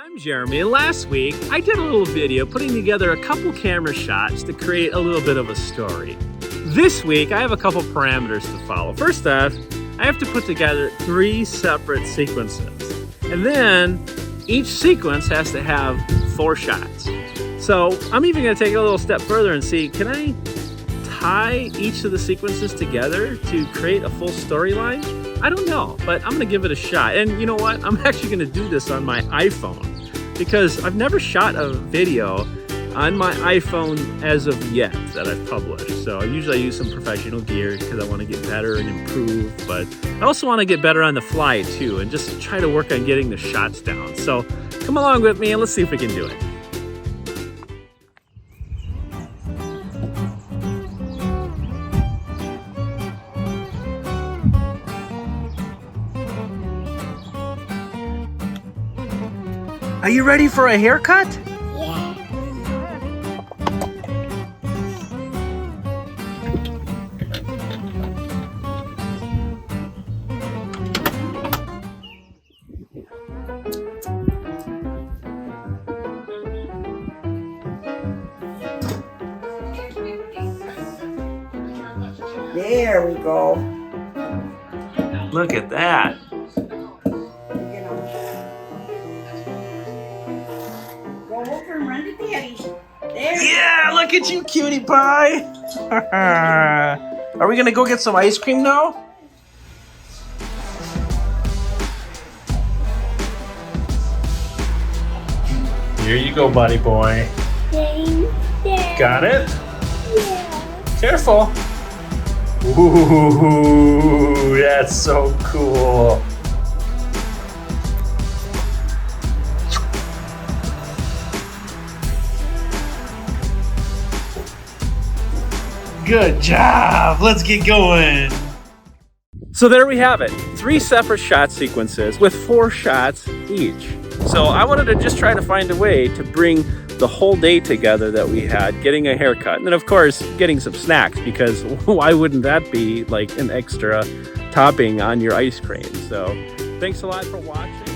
I'm Jeremy, and last week I did a little video putting together a couple camera shots to create a little bit of a story. This week I have a couple parameters to follow. First off, I have to put together 3 separate sequences, and then each sequence has to have 4 shots. So I'm even going to take it a little step further and see, can I tie each of the sequences together to create a full storyline? I don't know, but I'm gonna give it a shot. And you know what? I'm actually gonna do this on my iPhone because I've never shot a video on my iPhone as of yet that I've published. So usually I use some professional gear because I want to get better and improve, but I also want to get better on the fly too and just try to work on getting the shots down. So come along with me and let's see if we can do it. Are you ready for a haircut? Yeah. There we go. Look at that. Go over and run to Daddy. There. Yeah, look at you, cutie pie. Are we gonna go get some ice cream now? Here you go, buddy boy. Got it? Yeah. Careful. Ooh, that's so cool. Good job. Let's get going. So there we have it. 3 separate shot sequences with 4 shots each. So I wanted to just try to find a way to bring the whole day together that we had, getting a haircut, and then of course getting some snacks, because why wouldn't that be like an extra topping on your ice cream? So thanks a lot for watching.